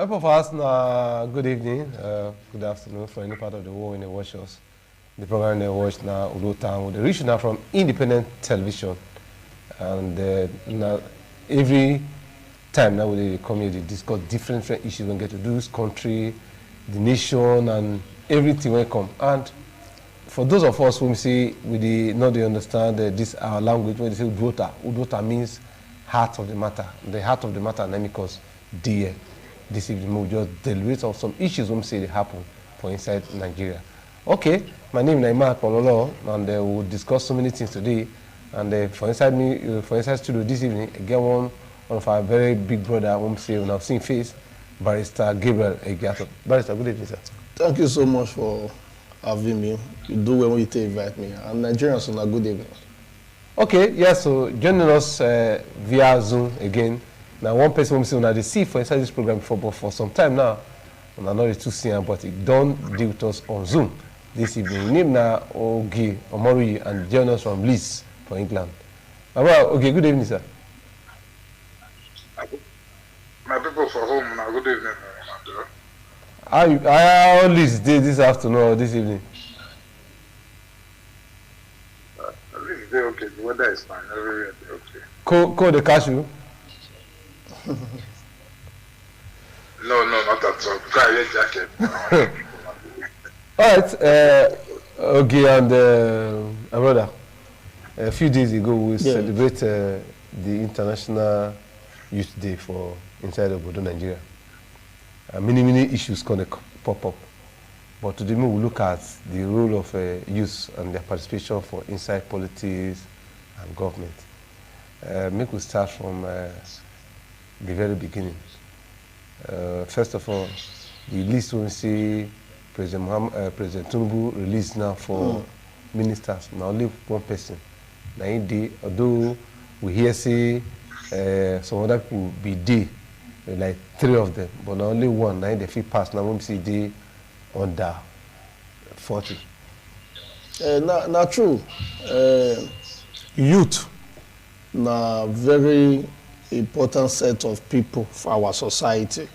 My purpose now, good evening, good afternoon for any part of the world in the watch us. The program they watch now, UDUOTA, they reach now from independent television. And now every time now we come here, they discuss different issues when get to do this country, the nation, and everything will come. And for those of us who say we not understand this our language, when they say UDUOTA, UDUOTA means heart of the matter. The heart of the matter, and because this evening we'll just deliberate on some issues when we say they happen for inside Nigeria. Okay, my name is Naima Pololo, and we'll discuss so many things today. And for inside studio this evening, again one of our very big brother, when we say when I've seen face, Barrister Gabriel Egiato. Barrister, good evening, sir. Thank you so much for having me. You do well when you invite me. I'm Nigerian, so now good evening. Okay, yeah, so joining us via Zoom again. Now, one person who say they see for inside this program before, but for some time now, and I know it's too soon, but it don't deal with us on Zoom this evening. Name now Ogi Omori and join us from Leeds for England. Okay, good evening, sir. My people for home now, good evening. I always did this afternoon or this evening. At least they're okay. The weather is fine. Everywhere they're okay. Call the cashew. No, not at all. Try your jacket. All right, okay, and my brother, a few days ago we celebrate the International Youth Day for inside of Nigeria. Many issues gonna pop up, but today we will look at the role of youth and their participation for inside politics and government. Make we start from the very beginning. First of all, the list we see President Tinubu released now for ministers. Now only one person. Now although we hear say some other people be there, like 3 of them, but now only one. Now they feel pass. Now we see they under 40. Not true. Youth, na very important set of people for our society.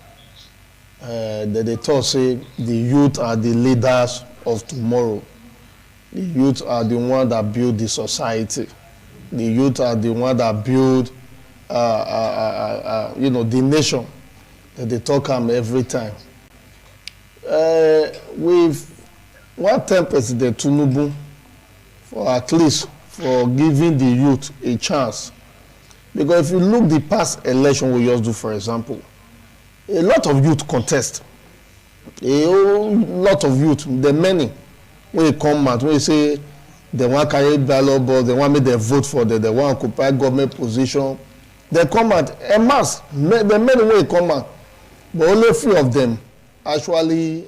They talk say the youth are the leaders of tomorrow. The youth are the one that build the society. The youth are the one that build, the nation. They talk every time. With one time President Tinubu, for at least for giving the youth a chance. Because if you look the past election we just do, for example, a lot of youth contest. A whole lot of youth, the many, when they come out, when they say they want to carry ballot box, they want me to vote for them, they want to occupy government position, they come out en masse. The many when they come out, but only few of them actually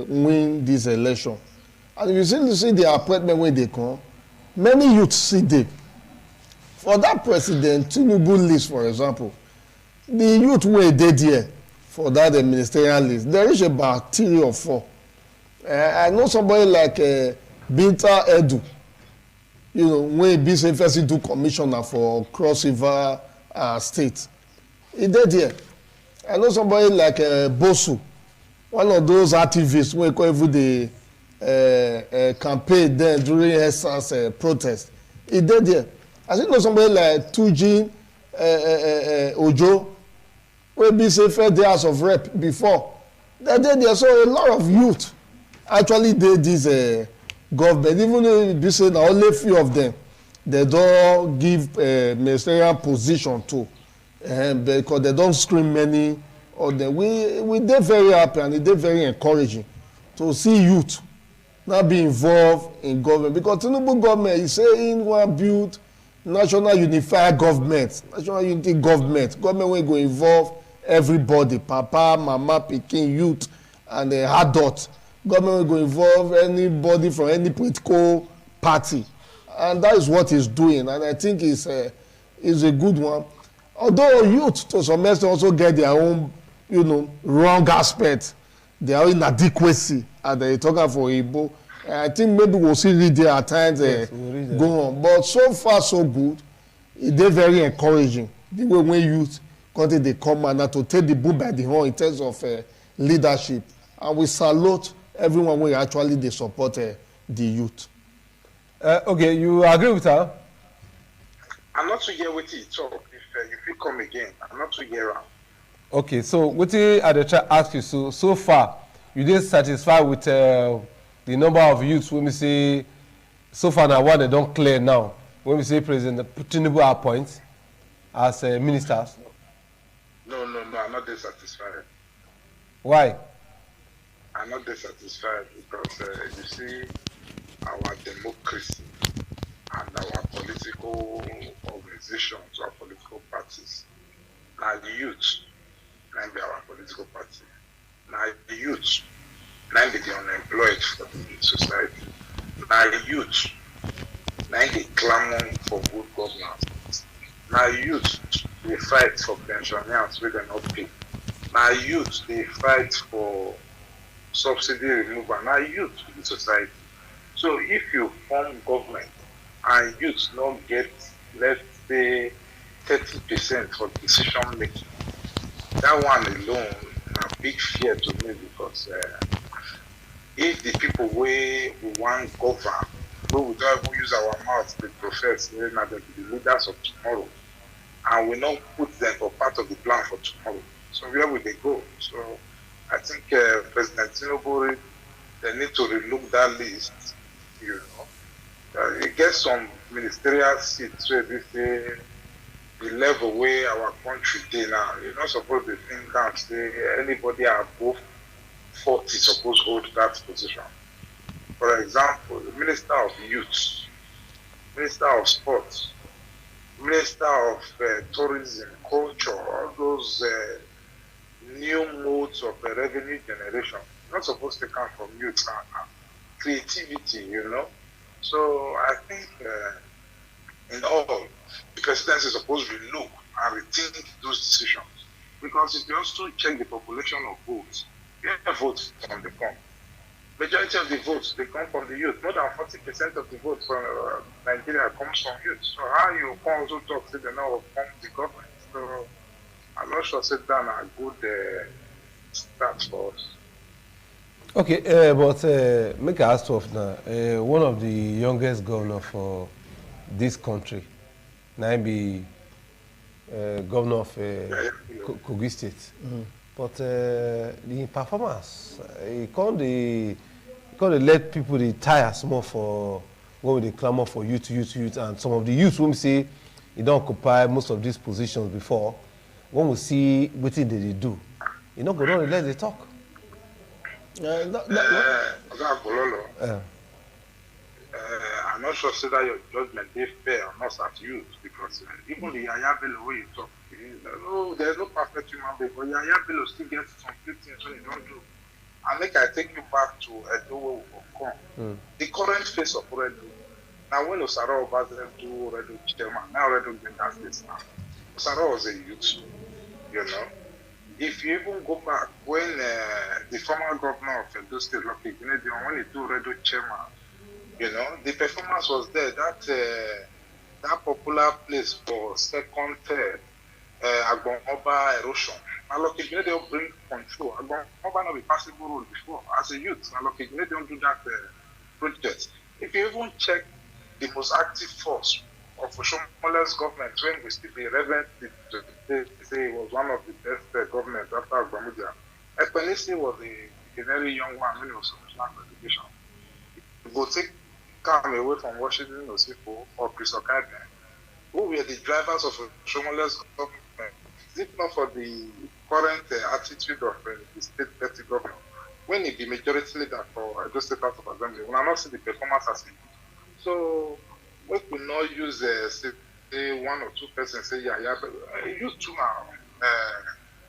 win this election. And if you see the appointment when they come, many youth see them. For that President Tinubu list, for example, the youth were dead here for that ministerial list. There is about 3 or 4. I know somebody like Binta Edu, when he first do commissioner for Cross River State. He did here. I know somebody like Bosu, one of those activists when he call every day campaign then during ESA's protest. He did here. I think know somebody like Tujin Ojo, who be say first day House of Rep before. They did there, so a lot of youth actually did this government. Even though it be say now only few of them, they don't give ministerial position to, because they don't screen many of them. We did very happy and it did very encouraging to see youth not be involved in government, because Tinubu government is saying one build national unified government, national unity government wey go involve everybody, papa, mama, pikin, youth, and adult. Government wey go involve anybody from any political party, and that is what he's doing, and I think it's a good one. Although youth to some extent also get their own, wrong aspect, their own inadequacy, and they talking for Igbo. I think maybe we'll see read there at times go on. But so far, so good. They're very encouraging. The way when youth country they come and now to take the bull by the horn in terms of leadership. And we salute everyone who actually they support the youth. Okay, you agree with her? I'm not too here with it. So if you come again, I'm not too here around. Okay, so what I try ask you, so far, you did satisfied with the number of youths when we say, so far now what they don't clear now, when we say President Tinubu appoints as ministers? No, I'm not dissatisfied. Why? I'm not dissatisfied because you see, our democracy and our political organizations, our political parties, now the youth, now be our political party. Now the youth, now be the unemployed for the society. Now the youth, now they clamor for good governance. Now youth, they fight for pensioners where they not pay. Now youth, they fight for subsidy removal. Now youth in the society. So if you form government and youth don't get, let's say, 30% for decision making, that one alone a big fear to me because if the people we want govern, we don't even use our mouth to profess, they are the leaders of tomorrow, and we don't put them for part of the plan for tomorrow. So where will they go? So I think President Tinubu, they need to relook that list. You know, you get some ministerial seats where they say the level where our country is now. You're not supposed to think that say anybody above 40 supposed to hold that position. For example, the Minister of Youth, Minister of Sports, Minister of Tourism, Culture, all those new modes of revenue generation, not supposed to come from youth now. Creativity, you know. So I think in all, the presidency is supposed to look and rethink those decisions. Because if you also check the population of votes, you have votes from the come. Majority of the votes, they come from the youth. More than 40% of the votes from Nigeria comes from youth. So how you can also talk to the now from the government? So I'm not sure sit down a good start for us. Okay, but make I ask of now. One of the youngest governor for this country, now be governor of Kogi State. But the performance, he can't let people retire small for when they clamor for youth, and some of the youth when we say he don't occupy most of these positions before. When we see what they do, you know, go down and let they talk. I'm not sure say that your judgment is fair or not as youth because even the Yaya Bello way you talk, there's no perfect human being, but Yaya Bello still gets some few things when you don't do. And make I take you back to Edo where we come. The current face of Redo. Now when Osaro Obaze do Redo chairman, now Redo been that this now. Osaro was a youth, you know. If you even go back when the former governor of Edo State, Lucky Gunedion, when he do Redo chairman, you know, the performance was there. That popular place for second, third, Agbonoba erosion. Now Lucky Gunedion bring control. Agbonoba not be passable road before. As a youth, now Lucky Gunedion do that project. If you even check the most active force of Oshomole's government when we still be relevant to say it was one of the best governments after Agbamudia. Ekpenisi was a very young one when he was on national education. You go take come away from Washington Osipo or Chris Okabe, who were the drivers of Oshomole's government, if not for the current attitude of the state deputy governor, when he be majority leader for Edo State House of Assembly, we will not see the performance as it. So we could not use say one or two persons say use two now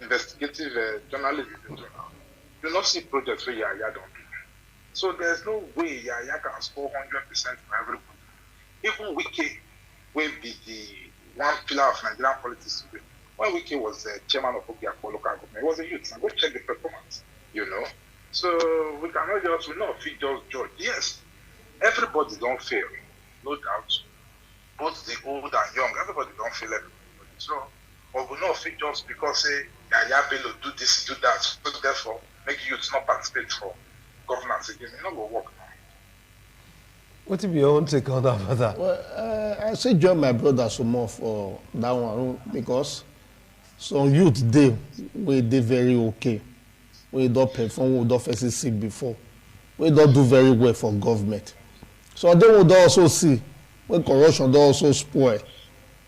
investigative journalism now. You not see projects where Yaya don't do. So there's no way Yaya can score 100% for everybody. Even Wike will be the one pillar of Nigerian politics today. When Wike was chairman of Ogiakpo local government, he was a youth. And go check the performance, you know. So we cannot just just judge. Yes, everybody don't fail. No doubt. Both the old and young, everybody don't feel everybody. So But we not fit just because say Yaya Bello do this, do that, so therefore make youth not participate for governance again. It not go work now. What if your own take on that, brother? Well, I say join my brother some more for that one because some youth dey wey dey very okay, wey don perform, wey don first sick before, wey don do very well for government. So they will also see when corruption don also spoil,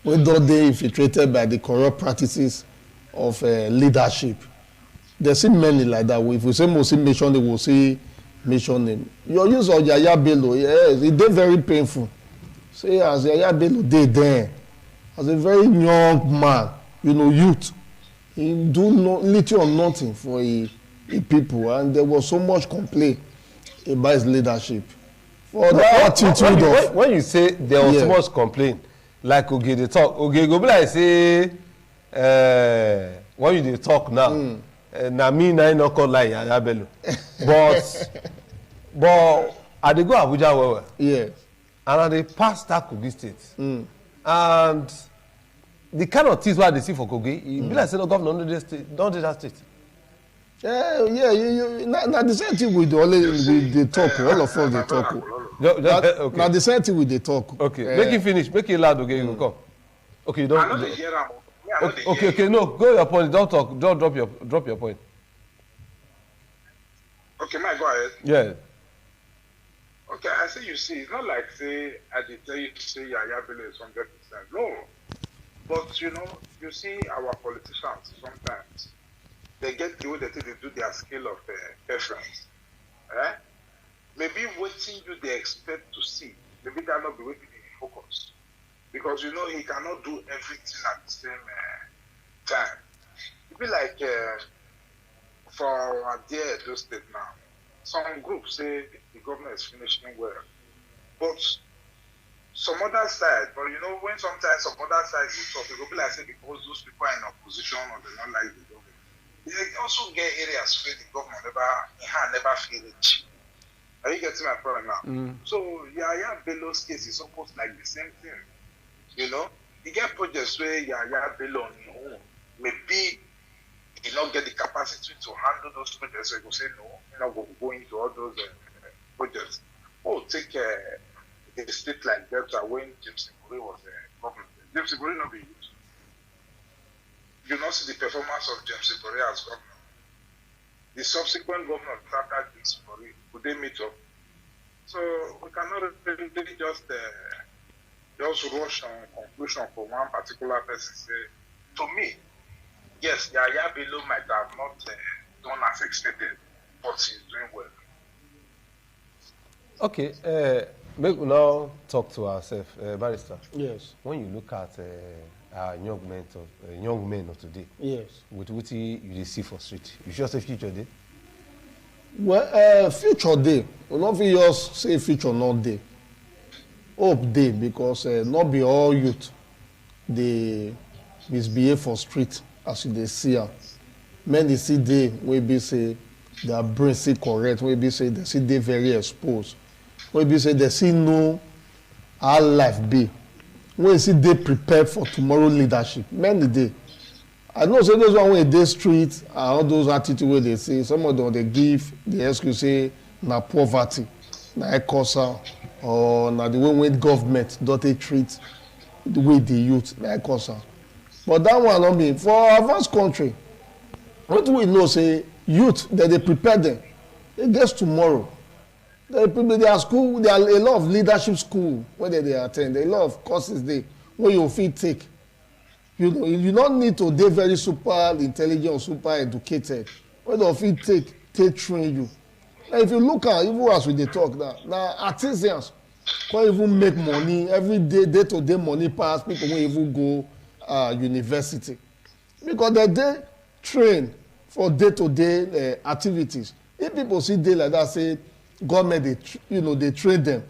wey don dey infiltrated by the corrupt practices of leadership. There see many like that. If we say must see mention name, we will see mention name. Your use of Yaya Bello, yes, e dey very painful. Say as Yaya Bello dey there, as a very young man, you know, youth, he do little or nothing for a people, and there was so much complaint about his leadership. For that attitude of when you say there was so much complaint, like Oge dey talk, Oge go be like say when you dey talk now, na me na no call like Yaya Bello, but I dey go Abuja well, yes, and I dey pass that Kogi state, and the kind of things wey I dey see for Kogi, e be like say the governor don dey that state. Yeah, na the same thing we dey talk, all of us dey talk. Okay. Na the same thing we dey talk. Okay, make it finish, make it loud, okay, you go come. Okay, you don't. I know they hear am. Okay, no, go your point, don't talk, don't drop your point. Okay, may I go ahead? Yeah. Okay, I say you see, it's not like say I did tell you to say Yaya Bello is 100%. No. But you know, you see our politicians sometimes they get the way they do their scale of preference. Maybe waiting you they expect to see, maybe that not be waiting in focus. Because you know he cannot do everything at the same time. It be like for our dear Edo State now, some groups say the government is finishing well. But some other side, but you know, when sometimes some other sides is talk, it will be like say because those people are in opposition or they don't like the government. They also get areas where the government never feel it. Are you getting my point now? So Yaya Bello's case is almost like the same thing. You know, you get projects where Yaya Bello on his own, maybe he not get the capacity to handle those projects, so he will say no, you know, we'll go into all those projects. Oh, take a state like Delta when James Ibori was governor. James Ibori not be used. You not see the performance of James Ibori as governor. The subsequent governor after James Ibori, would they meet up? So we cannot really just rush on conclusion for one particular person. Say, to me, yes, Yaya Bello might have not done as expected, but he's doing well. Okay, make we now talk to ourselves, Barrister. Yes. When you look at our young men of today, Yes. with what you see for street, you sure say future day? Well, future day, we not fit just say future not day. Hope day because not be all youth they misbehave for street as you dey see am. Many see dey wey be say their brain still correct, wey be say they still dey very exposed, wey be say they still know how life be, wey still dey prepared for tomorrow leadership. Many dey. I know say those one wey dey street and all those attitude wey dey say, some of them dey give the excuse say na poverty na e cause am, or na the way wey government don take treat the way the youth na e cause am. But that one no be for advanced country. Wetin we know say youth dem dey prepare dem against tomorrow. Their school, there are a lot of leadership school wey dem dey at ten d, a lot of courses dey wey you fit take. You know, you don't need to dey very super intelligent or super educated wey dem fit take train you. Now if you look at even as we dey talk now artisans come even make money every day to day money pass people wey even go university because dem dey train for day to day activities. If people see dey like that say government dey train them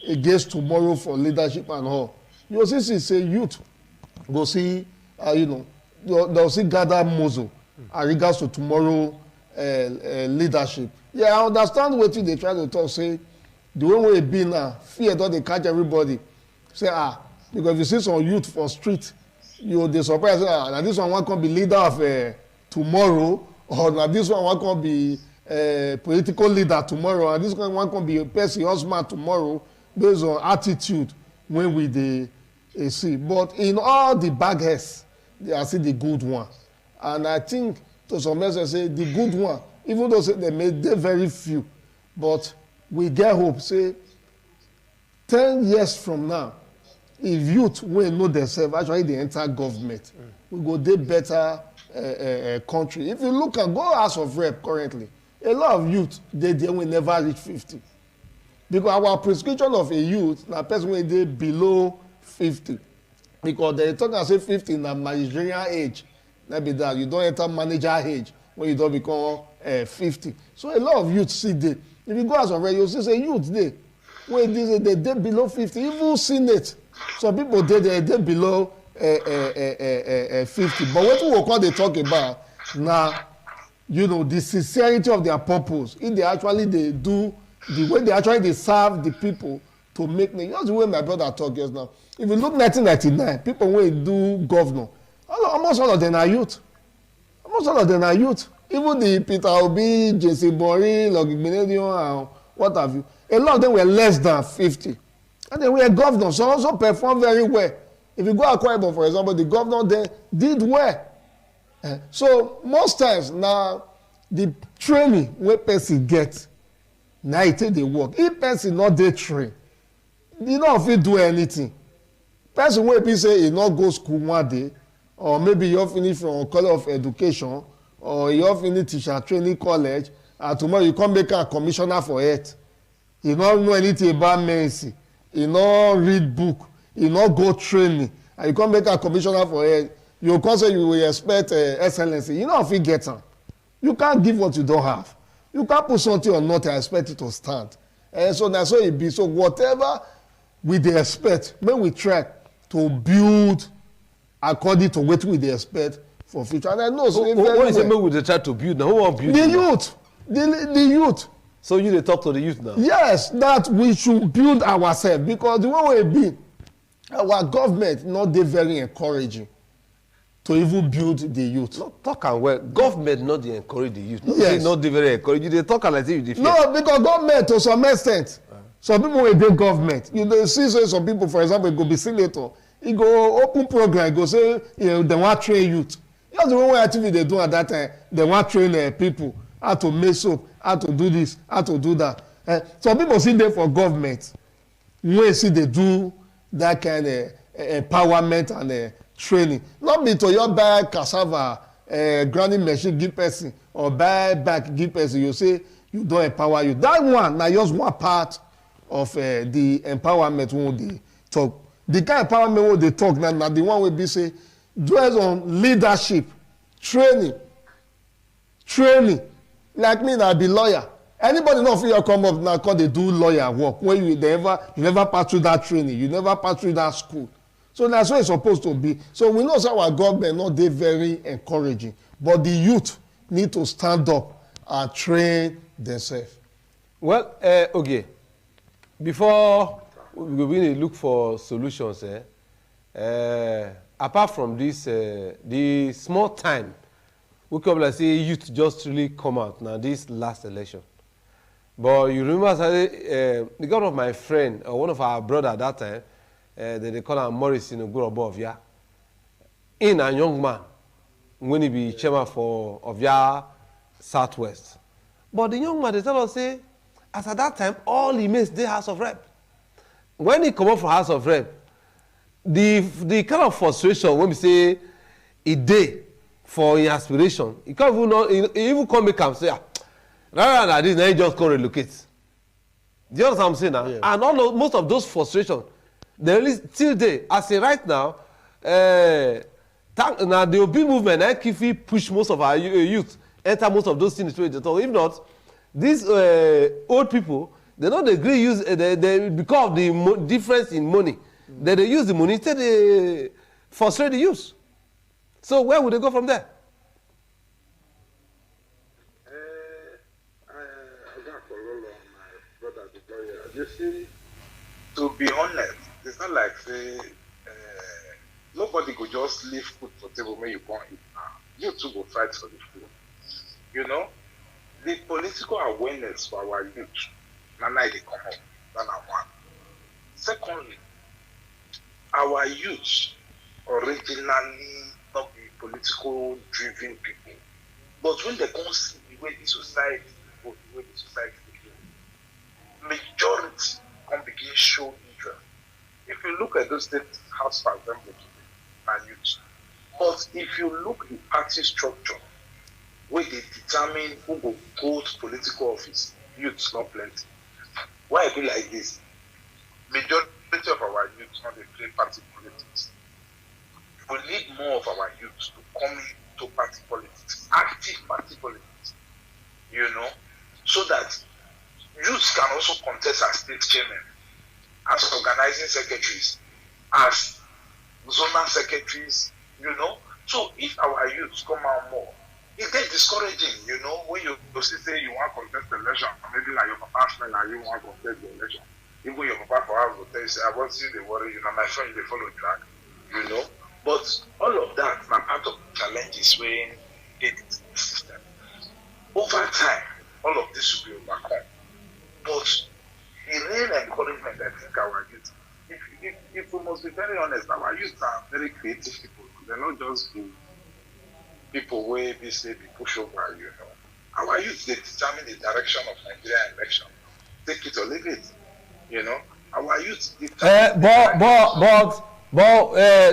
against tomorrow for leadership and all, you go see say youth go see they'll see gather muscle in regards to tomorrow leadership. Yeah, I understand wetin they try to talk, say the way wey e be now, fear don dey catch everybody. Say because if you see some youth for street you dey surprise na this one wan come be leader of tomorrow, or na this one wan come be political leader tomorrow, and this one wan come be a person husband tomorrow, based on attitude wey we dey see. But in all the bad heads, they are still the good one. And I think to some extent say the good one, even though say they may dey very few, but we get hope say 10 years from now, if youth wey know themselves actually dey enter government, we go dey better country. If you look and go House of Rep currently, a lot of youth dey there wey never reach 50, because our prescription of a youth na person wey dey below 50, because they talk am say 50 na managerial age, na be that you don enter manager age when you don become 50. So a lot of youth still dey. If you go House of Rep, you see say youth dey wey dey below 50, even senate. Some people dey below 50. But wetin we come dey talk about na, you know, the sincerity of their purpose. If they actually dey do the way they actually dey serve the people to make name. Just the way my brother talk just now. If you look 1999, people wey do governor, almost all of them are youth. Almost all of them are youth. Even the Peter Obi, Jesse Bori, Lucky Benedion, and what have you. A lot of them were less than 50. And they were governors, so also performed very well. If you go Akwa Ibom, for example, the governor there did well. So most times now, the training wey person get, na e take dey work. If person no dey train, e no fit do anything. Person wey be say e no go school one day, or maybe you finish from college of education, or you finish teacher training college, and tomorrow you come make am commissioner for health. You no know anything about medicine. You no read book. You no go training. And you come make a commissioner for health. You come say you will expect excellency. You no fit get am. You can't give what you don't have. You can't put something on nothing and expect it to stand. And so that's how it be. So whatever we dey expect, make we try to build according to what we dey expect for future. And I know so what is it make we dey try to build now? Who wan build? The youth. The youth. So you dey talk to the youth now? Yes, that we should build ourselves, because the way we be, our government not dey very encouraging to even build the youth. No, talk am well. Government not dey encourage the youth. Yes. Not dey very encourage. You dey talk am like say you dey fear. No, because government to some extent, some people wey dey government, you dey see say some people, for example, go be senator, he go open program, he go say, you know, they wan train youth. Just the way activity dey do at that time, they wan train people how to make soap, how to do this, how to do that. Some people still dey for government wey still dey do that kind of empowerment and training. Not be to just buy cassava grinding machine give person, or buy bag give person, you say you don empower you. That one na just one part of the empowerment wey we dey talk. The kind of empowerment wey we dey talk na the one wey be say dwells on leadership, training. Like me, na be lawyer. Anybody no fit come up now come dey do lawyer work when you never pass through that training, you never pass through that school. So that's what it's supposed to be. So we know say our government not dey very encouraging, but the youth need to stand up and train themselves. Well, okay. Before we go begin look for solutions, apart from this, the small time we come like say youth just really come out now this last election. But you remember the governor of my friend, or one of our brother at that time, they call him Morris in Ogorobo of Ya. In a young man, when he be chairman for of Ya Southwest. But the young man, they tell us, say, as at that time, all he makes the House of Rep. When he come up from House of Rep, the kind of frustration when we say a day for his aspiration, he can't even know, he even come make him say, rather than this, now he just come relocate. Do you understand what I'm saying now? Yeah. And most of those frustrations, they really still there. As in right now, now the OB movement, I keep push most of our youth enter most of those things. If not, these old people, they don't agree use they because of the difference in money. They use the money instead they frustrate the youth. So where would they go from there? You see, to be honest, it's not like say nobody go just leave food for table when you can't eat now. You too go fight for the food. You know, the political awareness for our youth, now they come up. That's one. Secondly, our youth originally not be political driven people. But when they come see the way the society goes, the way the society begin, majority come begin show interest. If you look at those state house for example today, and youth. But if you look at the party structure, where they determine who will go to political office, youths not plenty. Why I be like this? Majority of our youth not they play party politics. We need more of our youth to come into party politics, active party politics, you know, so that youths can also contest as state chairman, as organizing secretaries, as zonal secretaries, you know. So if our youths come out more, it gets discouraging, you know, when you say you want to contest the election, maybe like your papa's friend and you want to contest the election. Even your papa for us will tell you, say, I want to see the worry, you know, my friend, they follow track, you know. But all of that are part of the challenges when it is the system. Over time, all of this will be overcome. But the real encouragement, I think, our youth, if we must be very honest, our youth are very creative people. They're not just people where they say be pushover, you know. Our youth, they determine the direction of Nigeria election. Take it or leave it, you know. Our youth determine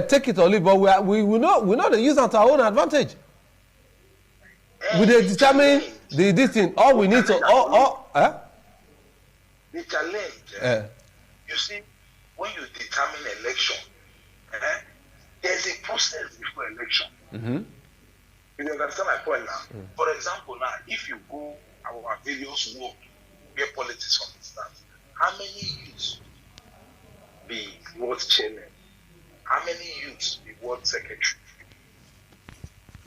take it or leave, but we know they use it to our own advantage. We determine this thing. All we need to the challenge. You see, when you determine election, there's a process before election. Mm-hmm. You understand my point now? For example, now, if you go our various work where politics from the start, how many youths be ward chairman? How many youths be ward secretary?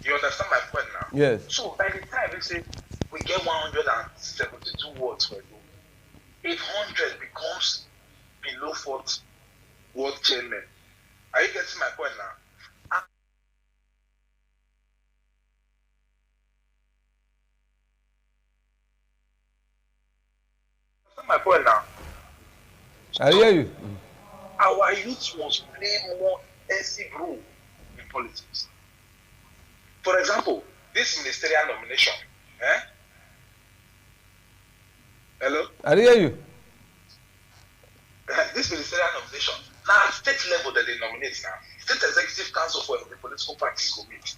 You understand my point now? Yes. So by the time we say we get 172 wards for you, if 100 becomes below 40 ward chairman, are you getting my point now? My point now. I hear you. Our youth must play more active role in politics. For example, this ministerial nomination. Hello? I hear you. This ministerial nomination. Now, at state level that they nominate now, state executive council for the political parties go meet.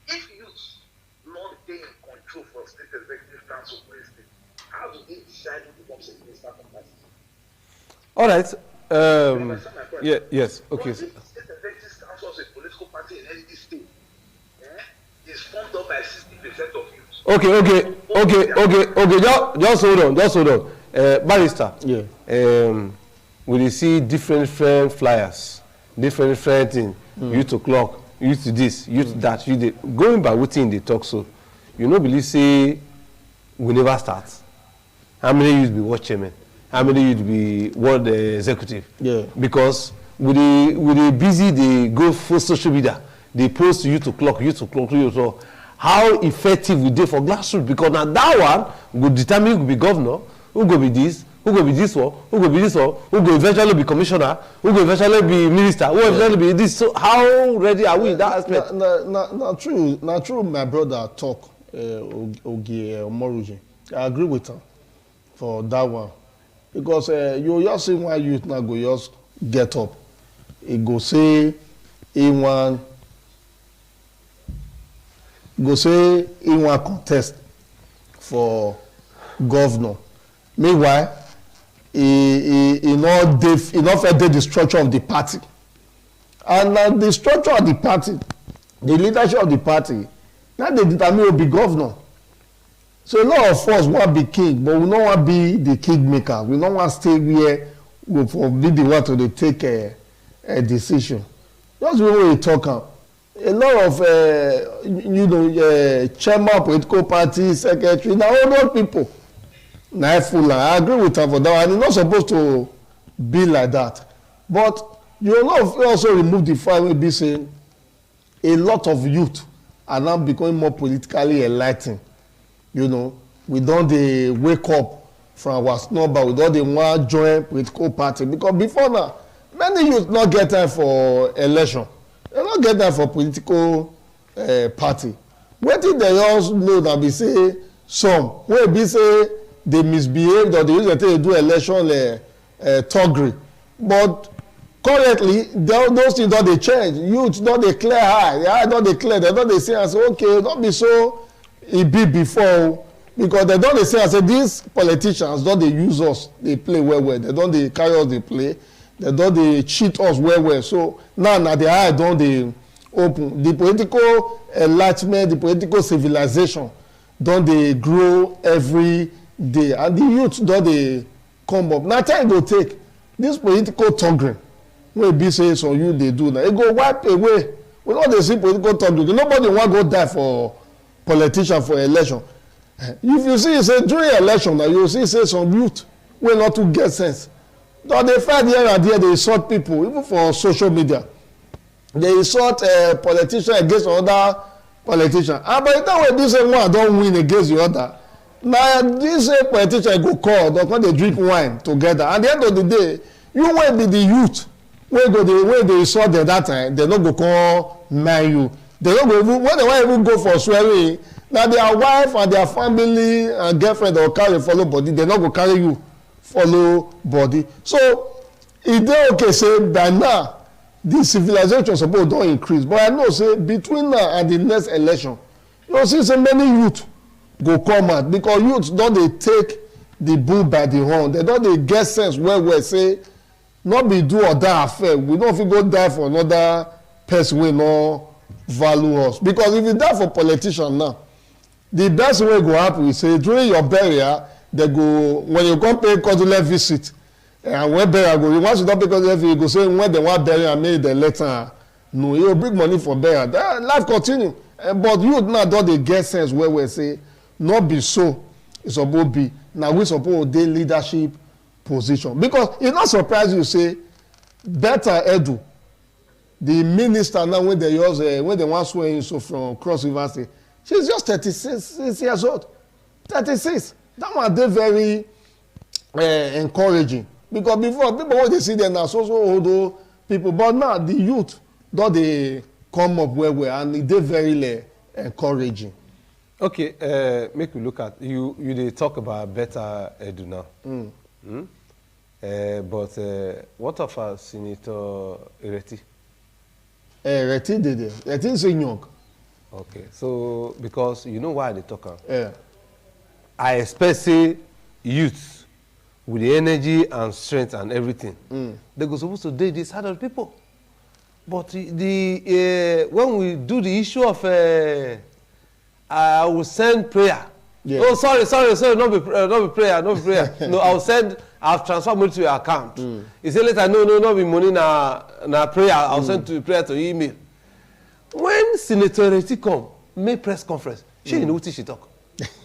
If youth not being in control for state executive council for a state, how do they decide who becomes a minister of party? All right. Yes. Okay. State executive council of a political party in any state is formed up by 60% of youth. Okay. Just hold on. Barrister. Yeah. We see different flyers, different things. Youth o'clock, youth to this, youth to that. Going by within the talk, so you know, believe say we never start. How many youth be ward chairman? How many youth be ward executive? Yeah. Because with the busy, they go for social media. They post youth o'clock. How effective we do for grassroots? Because now that one will determine who will be governor, who will be this, who will be this one, who will be this one, who will eventually be commissioner, who will eventually be minister, who will eventually be this. So how ready are we in that aspect? Not true. My brother talk Ogie Omoruji. I agree with him for that one, because you just see one youth now go just get up, he go say he want contest for governor. Meanwhile, he not fit the structure of the party, and the structure of the party, the leadership of the party, now they determine who be governor. So a lot of us want to be king, but we don't want to be the king maker. We don't want to stay where we forbid the one to take a decision. Just when we talk, a lot of chairman of political party, secretary, now all those people. Now I agree with her for that, and it's not supposed to be like that. But you will not also remove the fact wey be say a lot of youth are now becoming more politically enlightened. You know, we don dey wake up from our snowball, we don dey wan join political party, because before now many youth no get time for election, they no get time for political party. Wetin dem just know na be say some wey be say dey misbehave or dey use dem take do election thuggery, but currently those things don dey change. Youth don dey clear eye, their eye don dey clear, dem don dey see am say okay, no be so e be before, because dem don dey see am say these politicians don dey use us dey play well well, dem don dey carry us dey play, dem don dey cheat us well well. So now na their eye don dey open. The political enlightenment, the political civilization don dey grow every day, and the youth don dey come up. Na time go take this political thuggery wey be say some youth dey do now, e go wipe away. We no dey see political thuggery. Nobody wan go die for politician for election. If you see say during election now, you see say some youth wey no too get sense don dey fight here and there, dey insult people, even for social media. Dey insult politician against other politician, and by the time wey be say one don win against the other, na this same politician go call, dem come dey drink wine together. At the end of the day, you wey be the youth wey dey insult dem that time, dem no go come mind you. Dem no go even, when dem wan even go for swearing, na their wife and their family and girlfriend dem go carry follow body, dem no go carry you follow body. So e dey okay say by now the civilization suppose don increase, but I know say between now and the next election, you go see say many youth go come out, because youth don dey take the bull by the horn. Dem don dey get sense well well say no be do or die affair. We no fit go die for another person wey no value us, because if you die for politician now, the best way go happen is say during your burial, they go, when you come pay condolence visit, and when burial go, once you don pay condolence visit, you go say when dem wan bury am, make dem let am know. You go bring money for burial, that life continue. But youth now don dey get sense well well say no be so e suppose be. Na we suppose dey leadership position, because e no surprise you say Betta Edu, the minister now when they wan swear in so from Cross River State, she's just 36 years old. 36. That one dey very encouraging, because before people wey dey see them na so old people, but now the youth don dey come up well well, and e dey very encouraging. Okay, make we look at you. You dey talk about Betta Edu now. But what of Senator Ireti? Ireti dey there. Ireti is young. Okay, so because you know why they talk am. Yeah. I expect say youth with the energy and strength and everything, they go supposed to date this side of people. But the when we do the issue of I will send prayer. Yeah. Oh, sorry, not be prayer. No, I'll transfer money to your account. He say later, no, not be money na prayer. I'll send to prayer to email. When Senator Ireti come, make press conference, she know what she talk.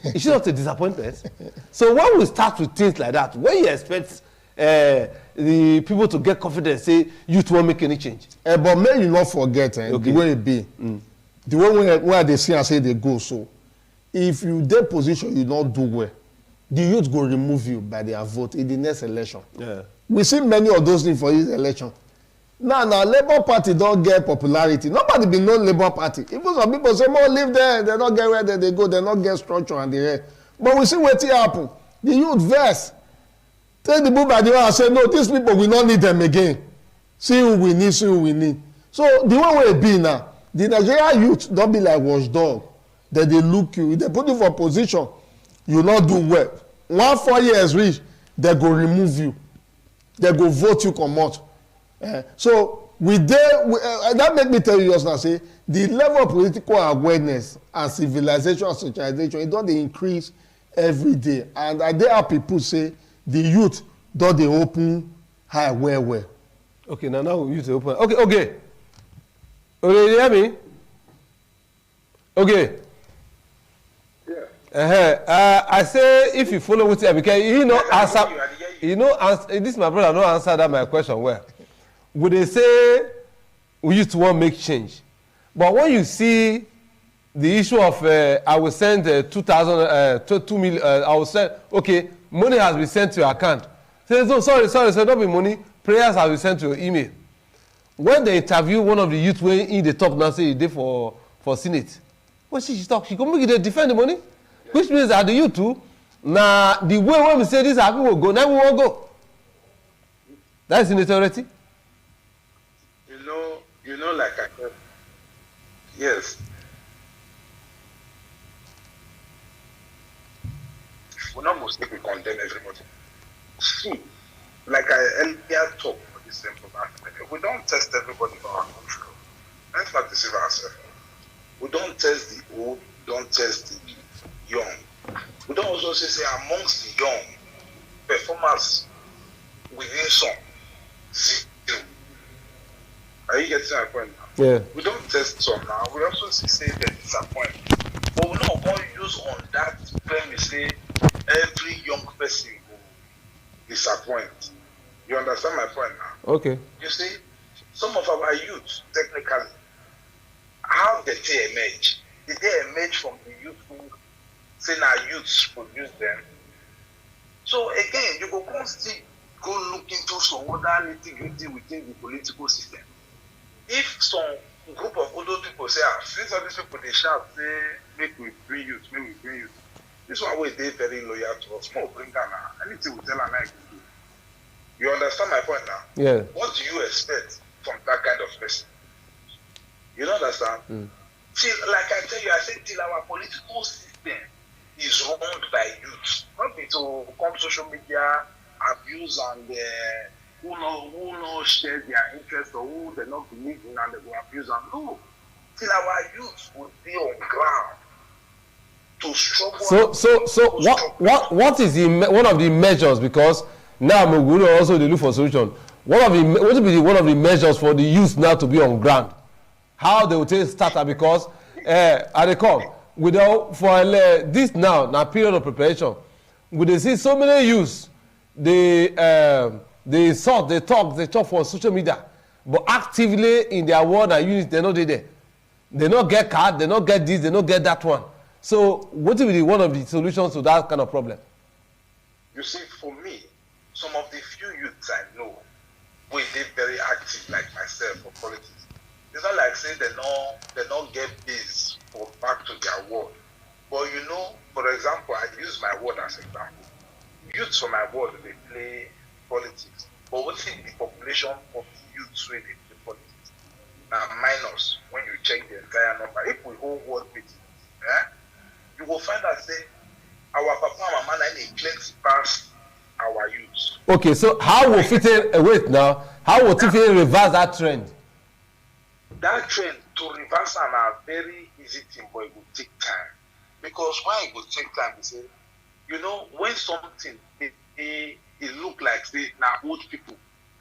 Is she not a disappointment? So when we start with things like that, when you expect the people to get confidence, say youth won't make any change. But may you not forget the way it be. The way where they see and say they go, so if you dey position you not do well, the youth go remove you by their vote in the next election. Yeah. We see many of those things for this election. Now Labour Party don't get popularity. Nobody be known Labour Party. Even some people say, more live there, they don't get where they go, they don't get structure and the rest. But we see wetin happen. The youth vex. Take the book by the way and say, no, these people, we don't need them again. See who we need, see who we need. So the one way it be now, the Nigerian youth don't be like watchdog. That they look you. If they put you for position, you not do well. 4 years reach, they go remove you. They go vote you comot. So that make me tell you just now, say the level of political awareness and civilization and socialization, it don dey increase every day. And I dey happy people say the youth don dey open eye well well. Okay, now youth dey open. Okay. You hear me? Okay. I say if you follow with it, because you know answer, this my brother no answer that my question well. would they say we used to want to make change? But when you see the issue of I will send 2 million, I will send, okay, money has been sent to your account. Say, no, sorry, not be money. Prayers have been sent to your email. When they interview one of the youth when in the talk now say he did for Senate, when she talk, she come make it defend the money, which means that the youth too. Now the way when we say this, people will go, now we won't go. That is inequality. You know, like I said, yes. We're not mostly condemn everybody. See, like I earlier talked about this same program, we don't test everybody in our country. Let's not deceive ourselves. We don't test the old, don't test the young. We don't also say amongst the young performers within some zero. Are you getting my point now? Yeah. We don't test some now. We also say they disappoint. But we're not going to use on that premise say every young person will disappoint. You understand my point now? Okay. You see, some of our youth, technically, how did they emerge? Did they emerge from the youth who say our youths produce them? So again, you go constantly go look into some other nitty-gritty within the political system. If some group of older people say, since all these people they shout, say, make we bring youth, this one way they very loyal to us. More bring down anything we tell them like we do. You understand my point now? Yeah. What do you expect from that kind of person? You don't understand? Till, like I tell you, I said till our political system is run by youth. Not be to come social media, abuse and who no share their interest or who they not believe in and they go abuse and no. Till our youth will be on ground to struggle. So what is one of the measures, because now we will also look for solution. What will be one of the measures for the youth now to be on ground? How they will take starter, because at the come without for this now period of preparation, we they see so many youths they talk for social media, but actively in their word and unit they not there. They not get card, they not get this, they not get that one. So what will be one of the solutions to that kind of problem? You see, for me, some of the few youths I know will be very active like myself for politics. It's not like say they don't get this for back to their word. But you know, for example, I use my word as an example. Youths from my ward they play politics. But what's in the population of youths where they play politics? Now minus when you check the entire number. If we hold ward meetings, you will find that say our papa and mama they plenty past our youths. Okay, so how will fit in wait now? How will fit in reverse that trend? That trend to reverse and are very easy thing, but it will take time. Because why it will take time is say, you know, when something it look like say now old people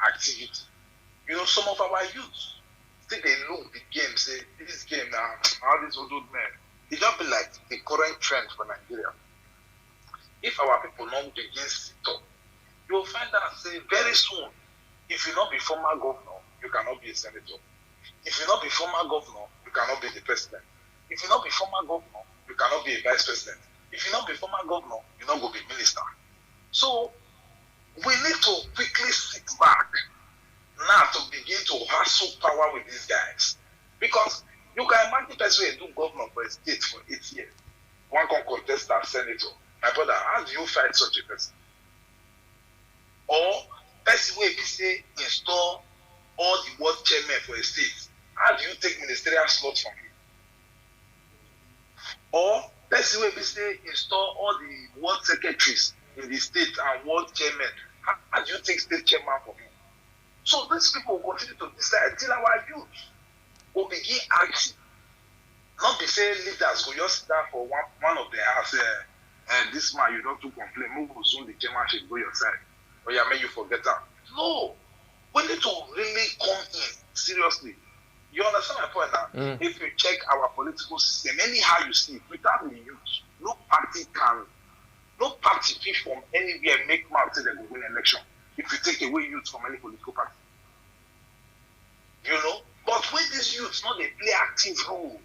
activity. You know, some of our youths still they look the game, say this game now, all these old men. It just be like the current trend for Nigeria. If our people not begin sit up, you will find out say very soon, if you not be former governor, you cannot be a senator. If you not be former governor, you cannot be the president. If you not be former governor, you cannot be a vice president. If you not be former governor, you not go be minister. So we need to quickly sit back now to begin to hustle power with these guys. Because you can imagine person who do governor for a state for 8 years. One can contest as senator. My brother, how do you fight such a person? Or person where we say install all the ward chairmen for a state. How do you take ministerial slots from him? Or person where we say install all the ward secretaries in the state and ward chairmen. How do you take state chairman from him? So these people will continue to decide till our youth will begin acting. Not be saying leaders go just sit down for one of the house. This man you don't to complain. Move soon the chairmanship go your side. Or yeah, make you forget that. No, we need to really come in seriously. You understand my point now? If you check our political system, anyhow you see it, without the youth, no party fit from anywhere make mouth say they will win election. If you take away youth from any political party, youths not they play active role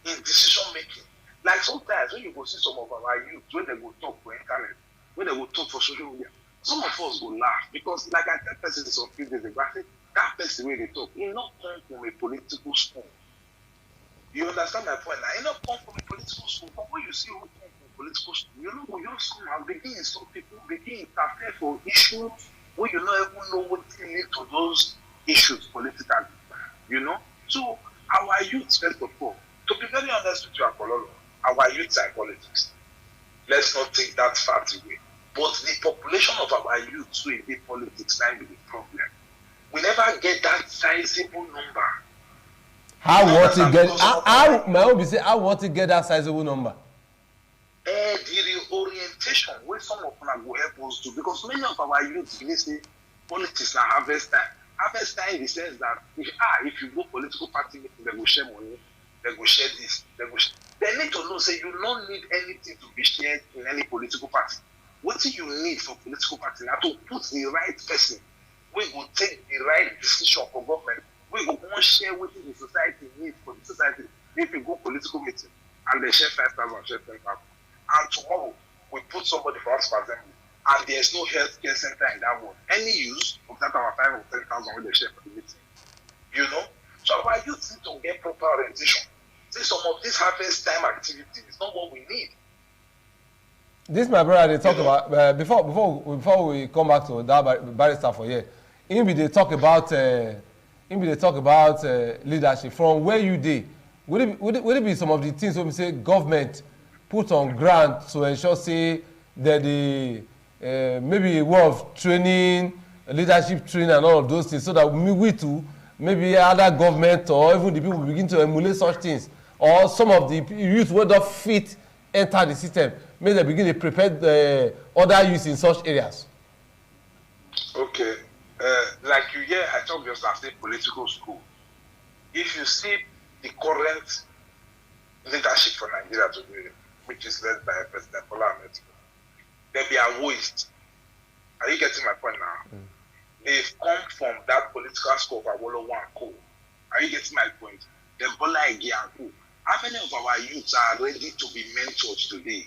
in decision making. Like sometimes when you go see some of our youth, when they go talk for internet, when they go talk for social media, some of us go laugh because like I tell person some few days ago, I say that person where they talk, he not come from a political school. You understand my point now? He not come from a political school. But when you see who come from political school, you know you just come and begin some people begin interfere for issues where you not even know what lead to those issues politically. You know? So our youth, first of all, to be very honest with you, Apollo, our youth are in politics. Let's not take that fact away. But the population of our youth who in the politics now be the problem. We never get that sizable number. How want to get my own be say I want to get that sizable number? The reorientation where some of them go help us to, because many of our youth they say politics na harvest time. Harvest time in the sense that if you go political party meeting, they go share money, they go share this, they need to know say you don't need anything to be shared in any political party. What do you need for political party now to put the right person? We will take the right decision for government. We will want share what the society needs for the society. If you go political meeting and they share 5,000, share 10,000, and tomorrow we put somebody for us for assembly, and there's no healthcare center in that one, any use of that our 5 or 10,000 when they share for the meeting, you know. So our youth need to get proper orientation. See, some of this harvest time activity is not what we need. This my brother they talk about before we come back to that barrister for here. They talk about leadership from where you dey. Would it be some of the things when we say government put on ground to ensure say that the maybe a way of training, leadership training and all of those things, so that we too, maybe other government or even the people begin to emulate such things, or some of the youth will not fit enter the system, may they begin to prepare the other youth in such areas. Okay. Like you hear, I talk just as a political school. If you see the current leadership for Nigeria today, which is led by President Bola Ahmed Tinubu, they be a waste. Are you getting my point now? They've come from that political school of Awolowo and Co. Are you getting my point? Then Bola Ige and Co. How many of our youths are ready to be mentored today?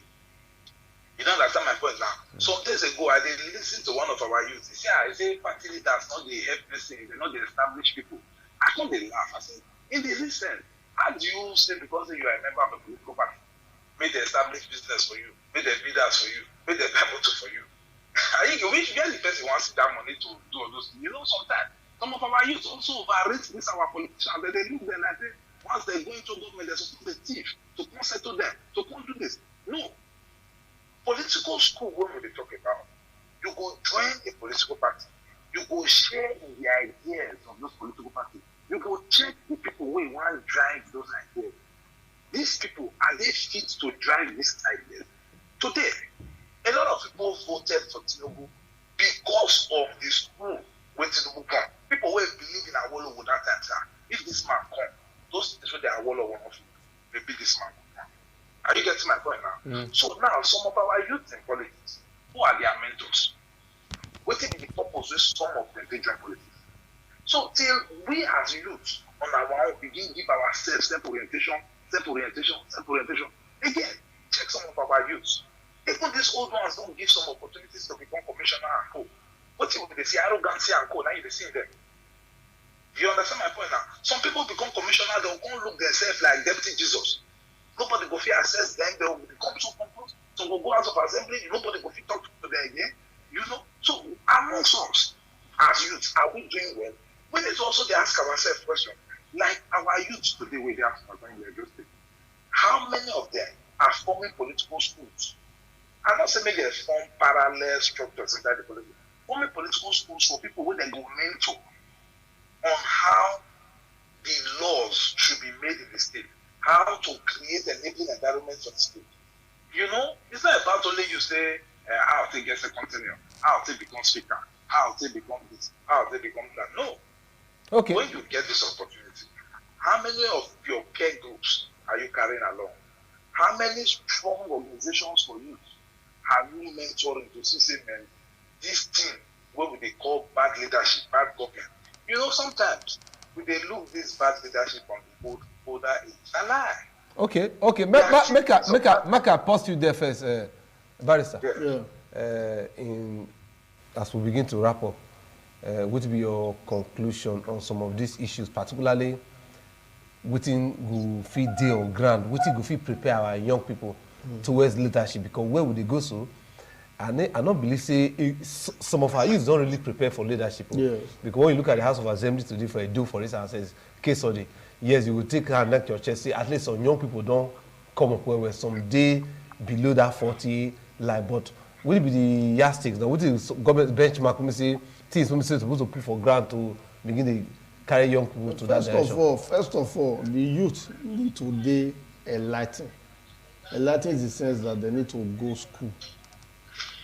You don't understand my point now. Some days ago, I did listen to one of our youths. He said, I say, party leaders, not the help person, they're not the established people. I can't laugh. I said, in the recent, how do you say because you are a member of a political party, may they establish business for you, may they leaders for you, may they buy motor for you? I think which the person wants that money to do all those things. You know, sometimes some of our youth also overrate this our politicians. They look there like that. Once they go into government, they're supposed to thief, to come settle them, to come do this. No. Political school, what will they talk about? You go join a political party. You go share in the ideas of those political parties. You go check the people who want to drive those ideas. These people, are they fit to drive these ideas? Today, a lot of people voted for Tinubu because of the school where Tinubu come. People who believe in Awolowo that time, sir. If this man come, those things where they are Awolowo of maybe this man will come. Are you getting my point now? So now, some of our youth in politics, who are their mentors? What is the purpose with some of them they join politics? So till we as youth on our own begin give ourselves self-orientation. Again, check some of our youths. Even these old ones don't give some opportunities to become commissioner and co. What if they see arrogancy and co? Now you see them. You understand my point now? Some people become commissioner, they'll go look themselves like deputy Jesus. Nobody go fit assess them, they'll become so composed. Some will go out of assembly, nobody go fit talk to them again. You know? So amongst us as youths, are we doing well? We need to also ask ourselves questions. Like our youths today, where they ask how many of them are forming political schools? I'm not saying they form parallel structures inside the political. Forming political schools for people where they go mentor on how the laws should be made in the state, how to create an enabling environment for the state. You know, it's not about only you say, how to get second tenure, how to become speaker, how to become this, how to become that. No. Okay. When you get this opportunity, how many of your peer groups are you carrying along? How many strong organizations for youth have you mentoring to see, man, this thing, what would they call bad leadership, bad government? You know, sometimes we dey look this bad leadership on the older age. Na lie. Okay. Make I pause you there first, Barrister. Yeah. As we begin to wrap up, what will be your conclusion on some of these issues, particularly wetin go fit dey on ground, wetin go fit prepare our young people towards leadership? Because where would they go so? I don't believe say some of our youth don't really prepare for leadership. Yes. Because when you look at the House of Assembly today for Edo, for instance, says case study, yes, you will take hand at your chest, say at least some young people don't come up where some day below that 40 line. But will it be the yardsticks? Now, what is government benchmark? When we say things when we say supposed to put for grant to begin to carry young people to that direction? First of all, the youth need to be enlightened. Enlightened in the sense that they need to go school.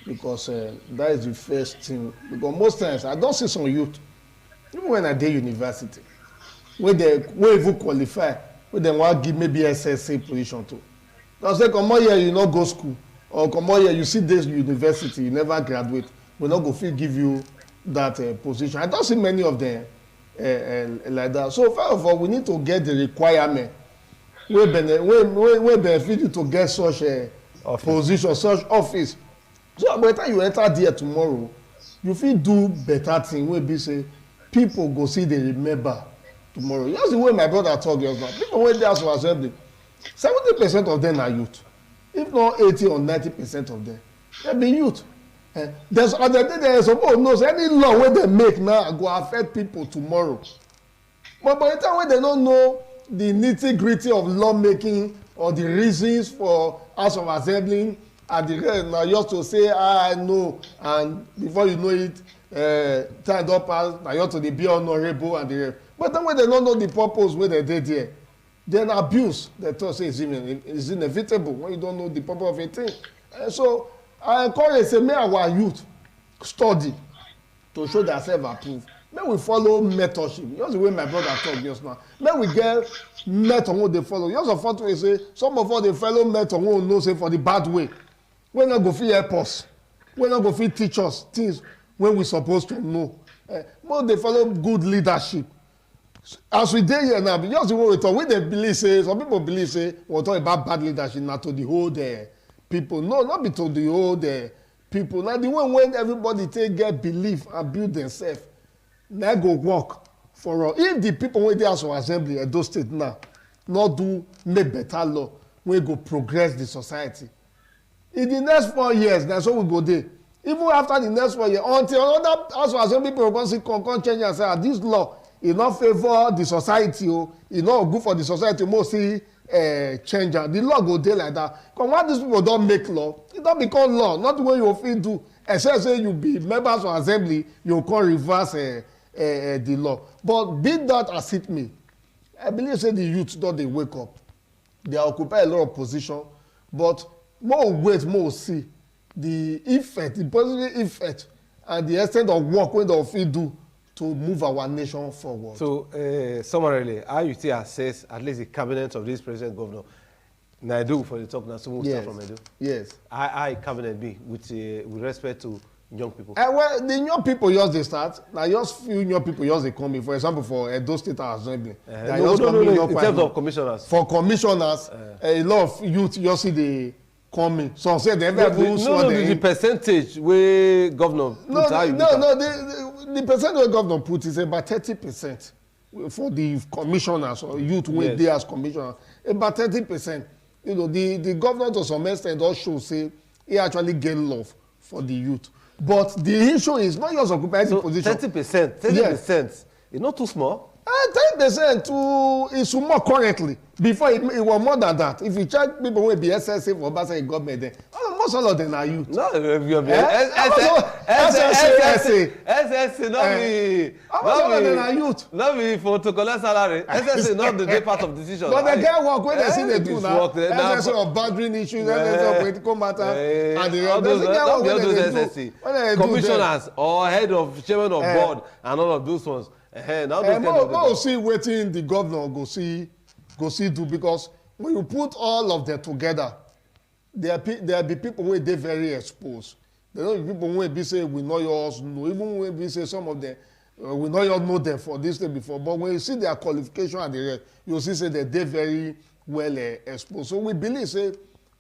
Because that is the first thing. Because most times, I don't see some youth, even when I did university, when even qualify, when they want to give maybe SSA position to. Because they come out here, you not go school. Or come out here, you see this university, you never graduate. We not go fit give you that position. I don't see many of them like that. So first of all, we need to get the requirement where benefit you to get such a position, such office. So by the time you enter there tomorrow, you fit do better thing wey be say people go see dey remember tomorrow. Just the way my brother talk just now, people wey dey house for assembly, 70% of them na youth, if not 80 or 90% of them, they be youth. There's other day they suppose know say any law wey dem make now go affect people tomorrow. But by the time wey they don't know the nitty-gritty of law making or the reasons for house of assembly, and the rest na just to say I know, and before you know it, time don pass, na just to dey be honourable and the rest. But then when they don't know the purpose wey they dey there, then abuse they talk say is inevitable when you don't know the purpose of a thing. So I encourage say make our youth study to show themselves approved. Make we follow mentorship. Just the way my brother talk just now. Make we get mentor wey dey follow. Just a fact wey say some of us dey follow mentor wey we know say for the bad way. We not go fit help us. We not go fit teach us things when we supposed to know. But they follow good leadership. As we dey here now, just the way we talk, we dey believe say some people believe say we talk about bad leadership na to the whole people. No, not be to the whole people. Now the one when everybody take get belief and build themselves, na go work for us. If the people wey dey house of assembly Edo State now not do make better law, wey go progress the society. In the next 4 years, na so we go dey. Even after the next 4 years, until another house of assembly people come change and say, this law e no favour the society o, e no good for the society, most see change am. The law go dey like that. Because when these people don make law, e don become law, not the way you fit do. Except say you be members of assembly, you come reverse the law. But be that as it may, I believe say the youth don dey wake up. They occupy a lot of position, but more wait, more see the effect, the positive effect, and the extent of work wey dem fit do to move our nation forward. So, summarily, how you still assess at least the cabinet of this present governor? Now, Edo for the talk now, so we'll start from Edo. Yes. How cabinet be with respect to young people? Well, the young people just they start. Now, just few young people just they come in. For example, for Edo State Assembly, no, in terms of commissioners. For commissioners, a lot of youth just see the coming. Some say they ever the percentage where governor put the percentage where governor put is about 30% for the commissioners or youth wey dey as commissioners. About 30%. You know, the governor to some extent does show say he actually get love for the youth. But the issue is not just occupying the position. 30%. It's not too small. 10% is more currently. Before it was more than that. If you check people who be SSA for Obasa government, then almost all of them are youth. No, SSA, not be youth. Not be for to collect salary. SSA not the part of decision. But they get work when they see they do now. SSA of boundary issues, SSA of political matter, and the other commissioners or head of chairman of board and all of those ones. More see wetin the governor go see do, because when you put all of them together, there be people wey dey very exposed. There no be people wey be say we know yours, no, even when we say some of them We not all know them for this thing before, but when you see their qualification and the rest, you see say they're very well exposed. So we believe say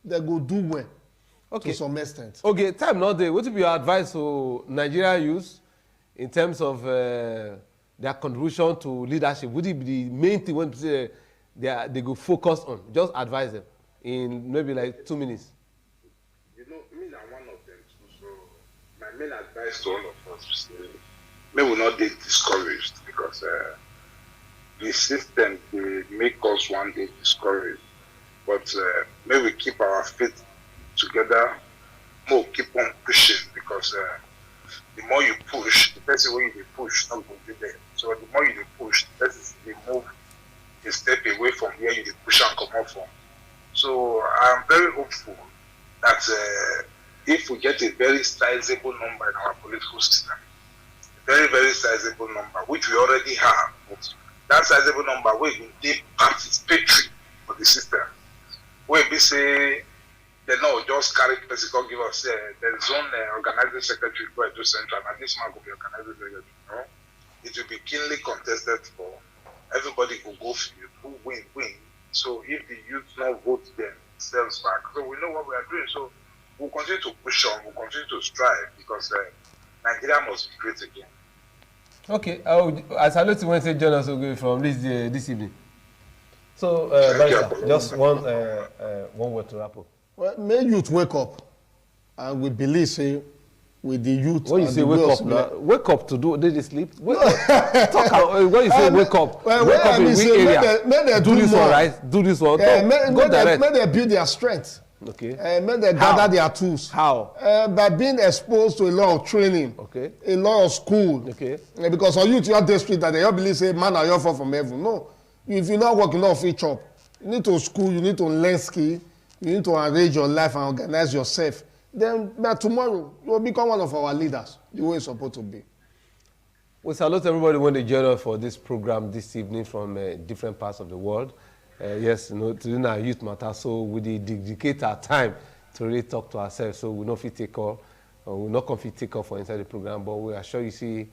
they go do well to some extent. Okay, time not there. What would be your advice to Nigeria youth in terms of their contribution to leadership? Would it be the main thing when they go focus on? Just advise them in maybe like 2 minutes. You know, me I'm one of them too. So my main advice to all of us is may we not get discouraged, because the system will make us one day discouraged. But may we keep our faith together, more keep on pushing, because the more you push, the person way you push not going to be there. So the more you push, the person will move a step away from where you push and come out from. So I'm very hopeful that if we get a very sizable number in our political system, a very, very sizable number, which we already have, but that sizable number will be participatory for the system. Where we say, they know just carry person, come give us the zone organizing secretary for Edo Central, and this man will be organizing secretary. No? It will be keenly contested for everybody will go field, who win. So if the youth not vote themselves back, so we know what we are doing. So we'll continue to push on, we'll continue to strive, because Nigeria must be great again. Okay, I salute you when you say join us from this evening. So, just one word to wrap up. Well, may youth wake up, and we believe say with the youth. When you say wake up, now, wake up to do they sleep. Wake up. Talk out, when you say wake up, wake up in which area? May do this one, right? Do this one. May they build their strength. Okay. May they gather their tools. How? By being exposed to a lot of training. Okay. A lot of school. Okay. Because on youth, you are desperate that they all believe say man are you fall from heaven. No. If you not work, you not fit chop. You need to school, you need to learn skill, you need to arrange your life and organize yourself. Then by tomorrow, you will become one of our leaders, the way it's supposed to be. We salute everybody when they join us for this program this evening from different parts of the world. Yes, today our youth matter, so we dedicate our time to really talk to ourselves. So we not fit take call, we not confit take call for inside the program, but we are sure you see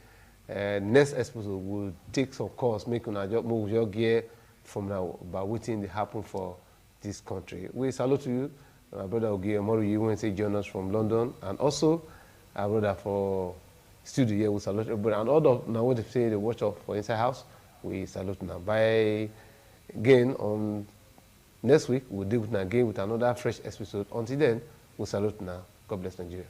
next episode will take some calls, make move your gear from now about waiting to happen for this country. We salute to you, my brother Ogie Moru, you want to say join us from London, and also our brother for studio here, we salute everybody. And all of now what they say they watch out for Inside House, we salute now. Bye again on next week, we'll deal with again with another fresh episode. Until then, we salute now. God bless Nigeria.